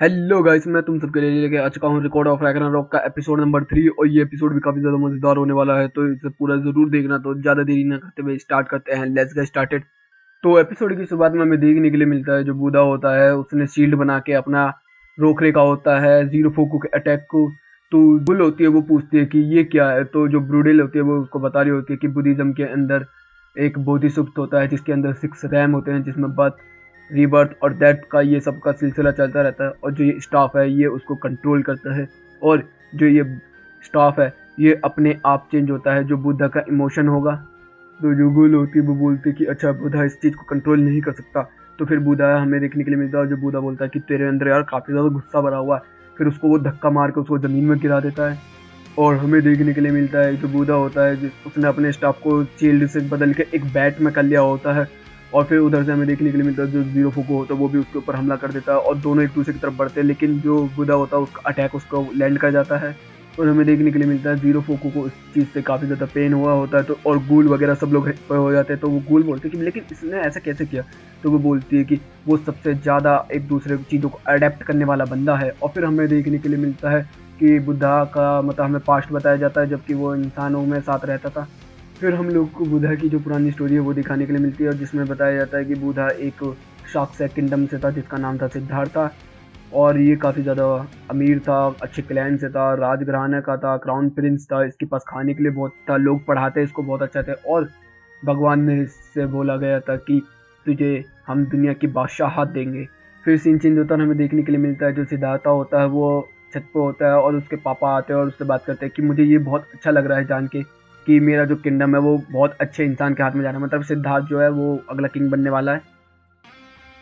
Hello guys, मैं तुम सबके लिए लेके आ चुका हूँ रिकॉर्ड ऑफ रैग्नारोक का एपिसोड नंबर 3। और ये एपिसोड भी काफी ज्यादा मजेदार होने वाला है, तो इसे पूरा जरूर देखना। तो ज्यादा देरी न करते हुए स्टार्ट करते हैं। Let's get started. तो एपिसोड की शुरुआत में हमें देखने के लिए मिलता है जो बूढ़ा होता है उसने शील्ड बना के अपना रोक रखा होता है जीरो फोकू के अटैक को। तो बुल होती है, वो पूछती है कि ये क्या है। तो जो ब्रूडेल होती है वो उसको बता रही होती है कि बुद्धिज्म के अंदर एक बोधिसत्व होता है जिसके अंदर 6 रैम होते हैं, जिसमें बर्थ, रीबर्थ और डेथ का ये सब का सिलसिला चलता रहता है। और जो ये स्टाफ है ये उसको कंट्रोल करता है। और जो ये स्टाफ है ये अपने आप चेंज होता है जो बुद्धा का इमोशन होगा। तो जो गुल होती है वो बोलती है कि अच्छा, बुद्धा इस चीज़ को कंट्रोल नहीं कर सकता। तो फिर बुद्धा हमें देखने के लिए मिलता है जो बुद्धा बोलता है कि तेरे अंदर यार काफ़ी ज़्यादा गुस्सा भरा हुआ है। फिर उसको वो धक्का मार के उसको ज़मीन में गिरा देता है। और हमें देखने के लिए मिलता है जो बूढ़ा होता है उसने अपने स्टाफ को शील्ड से बदल के एक बैट में कर लिया होता है। और फिर उधर से हमें देखने के लिए मिलता है जो जीरो फुको होता है वो भी उसके ऊपर हमला कर देता है और दोनों एक दूसरे की तरफ बढ़ते हैं, लेकिन जो बूढ़ा होता है उसका अटैक उसको लैंड कर जाता है। और हमें देखने के लिए मिलता है जीरो फोको को इस चीज़ से काफ़ी ज़्यादा पेन हुआ होता है। तो और गूल वगैरह सब लोग हो जाते हैं। तो वो गूल बोलते हैं कि लेकिन इसने ऐसा कैसे किया। तो वो बोलती है कि वो सबसे ज़्यादा एक दूसरे चीज़ों को अडेप्ट करने वाला बंदा है। और फिर हमें देखने के लिए मिलता है कि बुद्धा का मतलब हमें पास्ट बताया जाता है जबकि वो इंसानों में साथ रहता था। फिर हम लोग को बुद्धा की जो पुरानी स्टोरी है वो दिखाने के लिए मिलती है, और जिसमें बताया जाता है कि बुद्धा एक शाक्य किंगडम से था जिसका नाम था सिद्धार्था। और ये काफ़ी ज़्यादा अमीर था, अच्छे क्लैन से था, राजघराने का था, क्राउन प्रिंस था, इसके पास खाने के लिए बहुत था, लोग पढ़ाते इसको बहुत अच्छा थे। और भगवान ने इससे बोला गया था कि तुझे हम दुनिया की बादशाहत देंगे। फिर सीन चेंज होता है, हमें देखने के लिए मिलता है जो सिद्धार्था होता है वो छत पे होता है और उसके पापा आते हैं और उससे बात करते हैं कि मुझे ये बहुत अच्छा लग रहा है जान के कि मेरा जो किंगडम है वो बहुत अच्छे इंसान के हाथ में जा रहा है, मतलब सिद्धार्थ जो है वो अगला किंग बनने वाला है।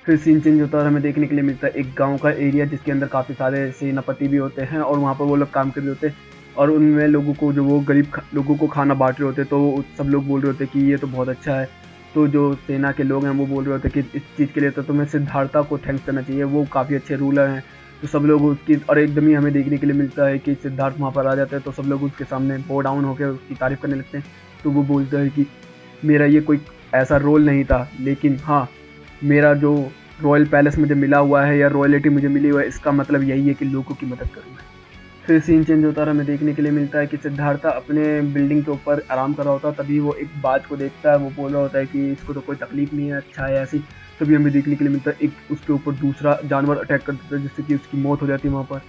फिर सीन चेंज होता है और हमें देखने के लिए मिलता है एक गांव का एरिया जिसके अंदर काफ़ी सारे सेनापति भी होते हैं और वहाँ पर वो लोग काम कर रहे होते हैं। और उनमें लोगों को जो वो गरीब लोगों को खाना बांट रहे होते हैं, तो सब लोग बोल रहे होते हैं कि ये तो बहुत अच्छा है। तो जो सेना के लोग हैं वो बोल रहे होते हैं कि इस चीज़ के लिए तो तुम्हें सिद्धार्था को थैंक्स करना चाहिए, वो काफ़ी अच्छे रूलर हैं। तो सब लोग उसकी और एकदम ही हमें देखने के लिए मिलता है कि सिद्धार्थ वहाँ पर आ जाते हैं तो सब लोग उसके सामने बो डाउन होकर उसकी तारीफ़ करने लगते हैं। तो वो बोलता है कि मेरा ये कोई ऐसा रोल नहीं था, लेकिन हाँ, मेरा जो रॉयल पैलेस मुझे मिला हुआ है या रॉयलिटी मुझे मिली हुआ है इसका मतलब यही है कि लोगों की मदद करूँ मैं। फिर सीन चेंज होता है, हमें देखने के लिए मिलता है कि सिद्धार्था अपने बिल्डिंग के ऊपर आराम कर रहा होता है, तभी वो एक बाज को देखता है, वो बोल रहा होता है कि इसको तो कोई तकलीफ नहीं है, अच्छा है ऐसी। तभी हमें देखने के लिए मिलता है एक उसके ऊपर दूसरा जानवर अटैक कर देता है जिससे कि उसकी मौत हो जाती है वहाँ पर।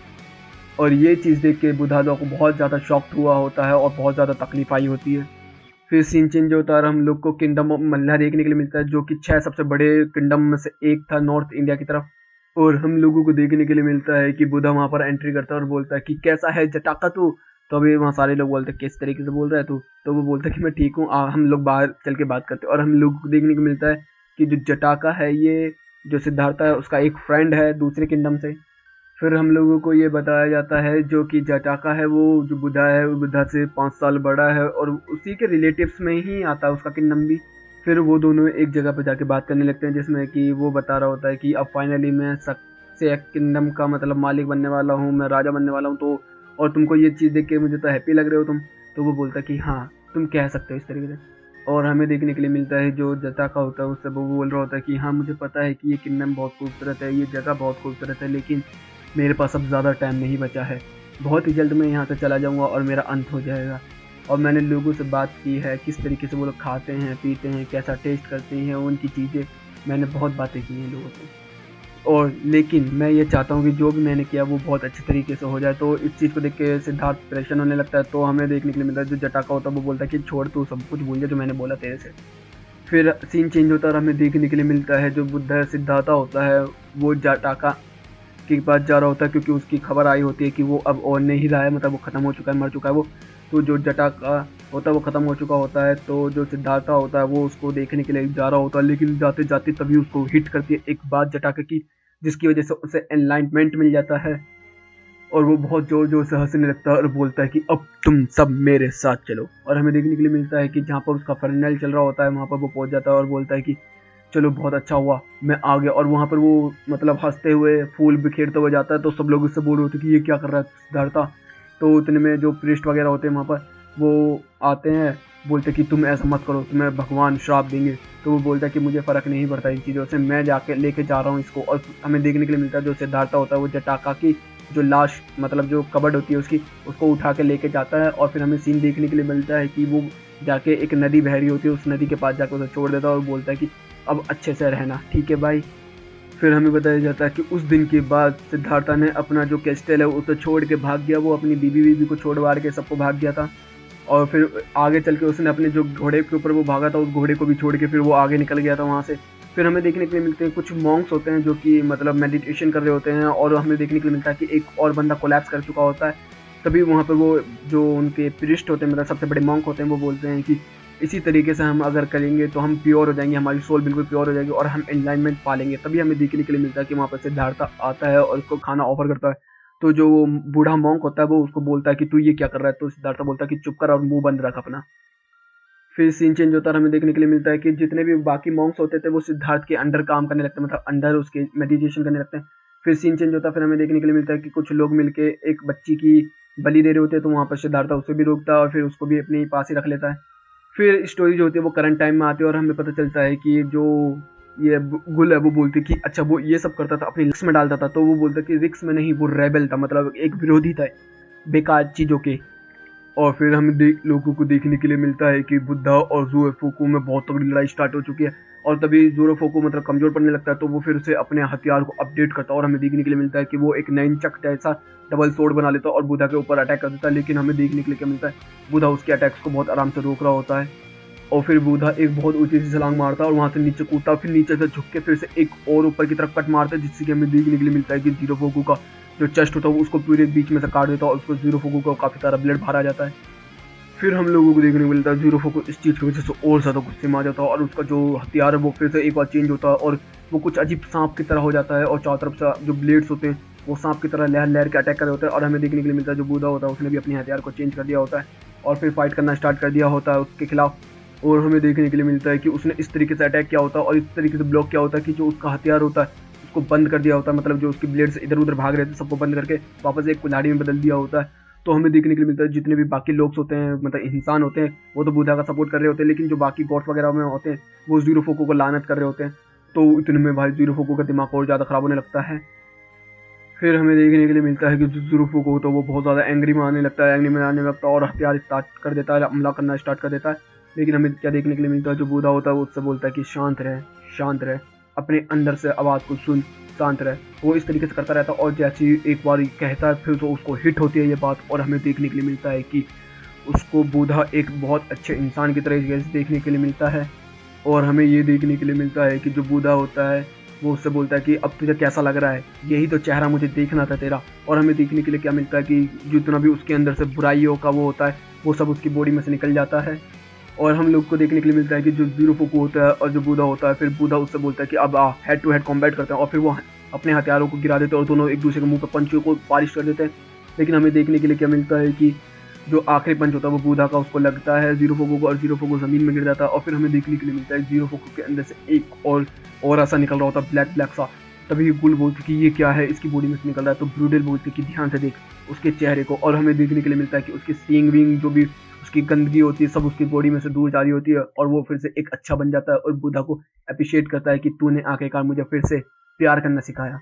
और ये चीज़ देख के बुद्धा को बहुत ज़्यादा शॉक्ड हुआ होता है और बहुत ज़्यादा तकलीफ आई होती है। फिर सीन चेंज होता है और हम लोग को किंगडम ऑफ मल्ला देखने के लिए मिलता है जो कि 6 सबसे बड़े किंगडम में से एक था नॉर्थ इंडिया की तरफ। और हम लोगों को देखने के लिए मिलता है कि बुद्धा वहाँ पर एंट्री करता है और बोलता है कि कैसा है जटाका तू। तो अभी वहाँ सारे लोग बोलते हैं किस तरीके से बोल रहा है तू। तो वो बोलता है कि मैं ठीक हूँ, हम लोग बाहर चल के बात करते हैं। और हम लोग को देखने को मिलता है कि जो जटाका है ये जो सिद्धार्था है उसका एक फ्रेंड है दूसरे किंगडम से। फिर हम लोगों को ये बताया जाता है जो कि जटाका है वो जो बुद्धा है वो बुद्धा से 5 साल बड़ा है और उसी के रिलेटिव्स में ही आता है उसका किंगडम भी। फिर वो दोनों एक जगह पर जाके बात करने लगते हैं जिसमें कि वो बता रहा होता है कि अब फाइनली मैं सक्से किंगडम का मतलब मालिक बनने वाला हूँ, मैं राजा बनने वाला हूँ। तो और तुमको ये चीज़ देख के मुझे तो हैप्पी लग रहे हो तुम। तो वो बोलता है कि हाँ, तुम कह सकते हो इस तरीके से। और हमें देखने के लिए मिलता है जो जटाका होता है उससे वो बोल रहा होता है कि हाँ, मुझे पता है कि ये किंगडम बहुत खूबसूरत है, ये जगह बहुत खूबसूरत है, लेकिन मेरे पास अब ज़्यादा टाइम नहीं बचा है। बहुत ही जल्द मैं यहाँ से चला जाऊँगा और मेरा अंत हो जाएगा। और मैंने लोगों से बात की है किस तरीके से वो लोग खाते हैं, पीते हैं, कैसा टेस्ट करते हैं, उनकी चीज़ें मैंने बहुत बातें की हैं लोगों से। और लेकिन मैं ये चाहता हूँ कि जो भी मैंने किया वो बहुत अच्छे तरीके से हो जाए। तो इस चीज़ को देख के सिद्धार्थ परेशान होने लगता है। तो हमें देखने के लिए मिलता है जो जटाका होता है वो बोलता है कि छोड़, तू सब कुछ भूल जा जो मैंने बोला तेरे से। फिर सीन चेंज होता है और हमें देखने के लिए मिलता है जो बुद्ध सिद्धार्था होता है वो जटाका के पास जा रहा होता है क्योंकि उसकी खबर आई होती है कि वो अब और नहीं रहा है, मतलब वो ख़त्म हो चुका है, मर चुका है वो। तो जो जटाका होता है वो ख़त्म हो चुका होता है। तो जो सिद्धार्था होता है वो उसको देखने के लिए जा रहा होता है, लेकिन जाते जाते तभी उसको हिट करती है एक बात जटाका की, जिसकी वजह से उसे एनलाइटमेंट मिल जाता है। और वो बहुत जोर जोर से हंसने लगता है और बोलता है कि अब तुम सब मेरे साथ चलो। और हमें देखने के लिए मिलता है कि जहाँ पर उसका फर्नल चल रहा होता है वहाँ पर वो पहुँच जाता है और बोलता है कि चलो बहुत अच्छा हुआ मैं आ गया। और वहाँ पर वो मतलब हंसते हुए फूल बिखेरते हुए जाता है। तो सब लोग उससे बोल रहे होते हैं कि ये क्या कर रहा है सिद्धार्था। तो उतने में जो प्रिस्ट वगैरह होते हैं वहाँ पर वो आते हैं बोलते कि तुम ऐसा मत करो, तुम्हें भगवान श्राप देंगे। तो वो बोलता है कि मुझे फ़र्क नहीं पड़ता इन चीज़ों से, मैं जाके लेके जा रहा हूँ इसको। और हमें देखने के लिए मिलता है जो सिद्धार्थ होता है वो जटाका की जो लाश मतलब जो कबर्ड होती है उसकी, उसको उठा के लेके जाता है। और फिर हमें सीन देखने के लिए मिलता है कि वो जाके एक नदी बह रही होती है, उस नदी के पास जाकर उसे छोड़ देता है और बोलता है कि अब अच्छे से रहना, ठीक है भाई। फिर हमें बताया जाता है कि उस दिन के बाद सिद्धार्था ने अपना जो कैस्टल है उसे छोड़ के भाग गया, वो अपनी बीवी को छोड़वा के सबको भाग गया था। और फिर आगे चल के उसने अपने जो घोड़े के ऊपर वो भागा था उस घोड़े को भी छोड़ के फिर वो आगे निकल गया था वहाँ से। फिर हमें देखने के लिए मिलते हैं कुछ मॉन्क्स होते हैं जो कि मतलब मेडिटेशन कर रहे होते हैं, और हमें देखने के लिए मिलता है कि एक और बंदा कोलैप्स कर चुका होता है। तभी वहाँ पर वो जो उनके प्रीस्ट होते हैं मतलब सबसे बड़े मॉन्क होते हैं वो बोलते हैं कि इसी तरीके से हम अगर करेंगे तो हम प्योर हो जाएंगे, हमारी सोल बिल्कुल प्योर हो जाएगी और हम एनलाइनमेंट पालेंगे। तभी हमें देखने के लिए मिलता है कि वहाँ पर सिद्धार्थ आता है और उसको खाना ऑफर करता है। तो जो बूढ़ा मॉन्क होता है वो उसको बोलता है कि तू ये क्या कर रहा है। तो सिद्धार्थ बोलता है कि चुप कर और मुंह बंद रख अपना। फिर सीन चेंज होता है और हमें देखने के लिए मिलता है कि जितने भी बाकी मॉन्क्स होते थे वो सिद्धार्थ के अंडर काम करने लगते हैं, मतलब अंडर उसके मेडिटेशन करने लगते हैं। फिर सीन चेंज होता है, फिर हमें देखने के लिए मिलता है कि कुछ लोग मिलके एक बच्ची की बलि दे रहे होते हैं। तो वहाँ पर सिद्धार्थ उसे भी रोकता है और फिर उसको भी अपने पास ही रख लेता है। फिर स्टोरी जो होती है वो करंट टाइम में आती है और हमें पता चलता है कि जो ये गुल है वो बोलती कि अच्छा वो ये सब करता था अपनी लिस्ट में डालता था। तो वो बोलता कि रिक्स में नहीं, वो रेबल था, मतलब एक विरोधी था बेकार चीज़ों के। और फिर हमें लोगों को देखने के लिए मिलता है कि बुद्धा और ज़ोराफोको में बहुत तगड़ी लड़ाई स्टार्ट हो चुकी है। और तभी ज़ोराफोको मतलब कमज़ोर पड़ने लगता है, तो वो फिर से अपने हथियार को अपडेट करता है और हमें देखने के लिए मिलता है कि वो एक नैनचक जैसा डबल सोर्ड बना लेता है और बुद्धा के ऊपर अटैक कर देता है। लेकिन हमें देखने के लिए क्या मिलता है, बुद्धा उसके अटैक्स को बहुत आराम से रोक रहा होता है। और फिर बुद्धा एक बहुत ऊंची सी छलांग मारता है और वहाँ से नीचे कूदता है, फिर नीचे से झुक के फिर से एक और ऊपर की तरफ कट मारता है, जिससे कि हमें देखने के लिए मिलता है कि ज़ोराफोको का जो चेस्ट होता है उसको पूरे बीच में से काट देता है और उसको ज़ोराफोको को काफ़ी सारा ब्लड बाहर आ जाता है। फिर हम लोगों को देखने को मिलता है ज़ोराफोको इस चीज़ की वजह से और ज़्यादा गुस्से में आ जाता है और उसका जो हथियार है वो फिर से एक बार चेंज होता है और वो कुछ अजीब सांप की तरह हो जाता है और चारों तरफ से जो ब्लेड्स होते हैं वो सांप की तरह लहर लहर के अटैक कर रहे होते हैं। और हमें देखने के लिए मिलता है जो बुद्धा होता है उसने भी अपने हथियार को चेंज कर दिया होता है और फिर फाइट करना स्टार्ट कर दिया होता है उसके खिलाफ। और हमें देखने के लिए मिलता है कि उसने इस तरीके से अटैक किया होता है और इस तरीके से ब्लॉक किया होता है कि जो उसका हथियार होता है उसको बंद कर दिया होता है, मतलब जो उसकी ब्लेड्स इधर उधर भाग रहे थे सबको बंद करके वापस एक कुल्हाड़ी में बदल दिया होता है। तो हमें देखने के लिए मिलता है जितने भी बाकी लोग होते हैं मतलब इंसान होते हैं वो तो बुद्धा का सपोर्ट कर रहे होते हैं, लेकिन जो बाकी गॉड्स वगैरह में होते हैं वो ज़ोराफोको को लानत कर रहे होते हैं। तो इतने में भाई ज़ोराफोको का दिमाग और ज़्यादा ख़राब होने लगता है। फिर हमें देखने के लिए मिलता है कि जो ज़ोराफोको तो वो बहुत ज़्यादा एंग्री में आने लगता है, और हथियार स्टार्ट कर देता है, हमला करना स्टार्ट कर देता है। लेकिन हमें क्या देखने के लिए मिलता है, जो बूढ़ा होता है वो उससे बोलता है कि शांत रहे, शांत रहे, अपने अंदर से आवाज़ को सुन, शांत रहे। वो इस तरीके से करता रहता है और जैसे ही एक बार कहता है फिर तो उसको हिट होती है ये बात और हमें देखने के लिए मिलता है कि उसको बूढ़ा एक बहुत अच्छे इंसान की तरह देखने के लिए मिलता है। और हमें ये देखने के लिए मिलता है कि जो बूढ़ा होता है वो उससे बोलता है कि अब तुझे कैसा लग रहा है, यही तो चेहरा मुझे देखना था तेरा। और हमें देखने के लिए क्या मिलता है कि जितना भी उसके अंदर से बुराइयों का वो होता है वो सब उसकी बॉडी में से निकल जाता है। और हम लोग को देखने के लिए मिलता है कि जो ज़ोराफोको होता है और जो बूढ़ा होता है, फिर बूढ़ा उससे बोलता है कि अब हेड टू हेड कॉम्बैट करते हैं और फिर वो अपने हथियारों को गिरा देते हैं और दोनों एक दूसरे के मुंह पर पंचों को पालिश कर देते हैं। लेकिन हमें देखने के लिए क्या मिलता है कि जो आखिरी पंच होता है वो बूढ़ा का उसको लगता है ज़ोराफोको को और ज़ोराफोको ज़मीन में गिर जाता है। और फिर हमें देखने के लिए मिलता है ज़ोराफोको के अंदर से एक और ऐसा निकल रहा होता है ब्लैक ब्लैक सा। तभी गुल बोलती कि ये क्या है, इसकी बॉडी में से निकल रहा है। तो ब्रूडल बोलती कि ध्यान से देख उसके चेहरे को। और हमें देखने के लिए मिलता है कि उसकी सींग विंग जो भी उसकी गंदगी होती है सब उसकी बॉडी में से दूर जा रही होती है और वो फिर से एक अच्छा बन जाता है और बुद्धा को अप्रिशिएट करता है कि तूने आखिरकार मुझे फिर से प्यार करना सिखाया।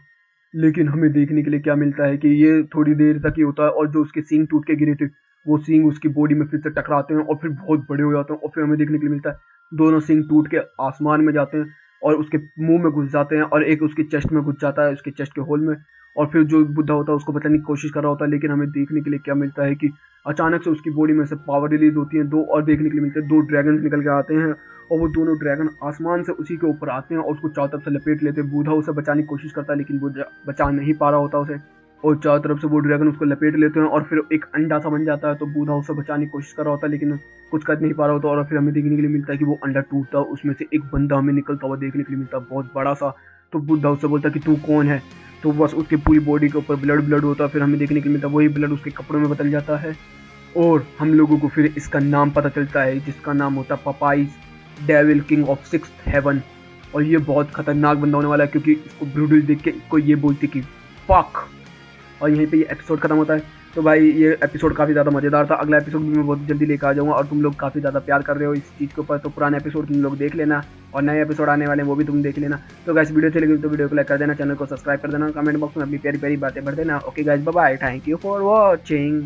लेकिन हमें देखने के लिए क्या मिलता है कि ये थोड़ी देर तक ही होता है और जो उसके सींग टूट के गिरे थे वो सींग उसकी बॉडी में फिर से टकराते हैं और फिर बहुत बड़े हो जाते हैं। और फिर हमें देखने के लिए मिलता है दोनों सींग टूट के आसमान में जाते हैं और उसके मुंह में घुस जाते हैं और एक उसके चेस्ट में घुस जाता है, उसके चेस्ट के होल में। और फिर जो बुद्धा होता है उसको बचाने की कोशिश कर रहा होता है, लेकिन हमें देखने के लिए क्या मिलता है कि अचानक से उसकी बॉडी में से पावर रिलीज होती है दो, और देखने के लिए मिलते हैं दो ड्रैगन निकल के आते हैं और वो दोनों ड्रैगन आसमान से उसी के ऊपर आते हैं और उसको चारों तरफ से लपेट लेते हैं। बूढ़ा उसे बचाने की कोशिश करता है लेकिन वो बचा नहीं पा रहा होता उसे, और चारों तरफ से वो ड्रैगन उसको लपेट लेते हैं और फिर एक अंडा सा बन जाता है। तो बूढ़ा उसे बचाने की कोशिश कर रहा होता है लेकिन कुछ कर नहीं पा रहा होता। और फिर हमें देखने के लिए मिलता है कि वो अंडा टूटता है, उसमें से एक बंदा हमें निकलता हुआ देखने के लिए मिलता है बहुत बड़ा सा। तो बुद्धा उससे बोलता है कि तू कौन है। तो बस उसकी पूरी बॉडी के ऊपर ब्लड ब्लड होता है। फिर हमें देखने के लिए मिलता है वही ब्लड उसके कपड़ों में बदल जाता है और हम लोगों को फिर इसका नाम पता चलता है जिसका नाम होता है Papiyas devil king of sixth heaven. और ये बहुत खतरनाक बंदा होने वाला है क्योंकि इसको ब्रूडल देख के कोई ये बोलती कि फक। और यहीं पे ये एपिसोड खत्म होता है। तो भाई ये एपिसोड काफ़ी ज़्यादा मज़ेदार था। अगला एपिसोड भी मैं बहुत जल्दी लेकर आ जाऊँगा और तुम लोग काफ़ी ज़्यादा प्यार कर रहे हो इस चीज़ के ऊपर, तो पुराने एपिसोड तुम लोग देख लेना और नए एपिसोड आने वाले हैं वो भी तुम देख लेना। तो गाइस वीडियो चलेगी तो वीडियो को लाइक कर देना, चैनल को सब्सक्राइब कर देना, कमेंट बॉक्स में अपनी प्यारी प्यारी बातें भर देना। Okay guys, bye bye, thank you for watching.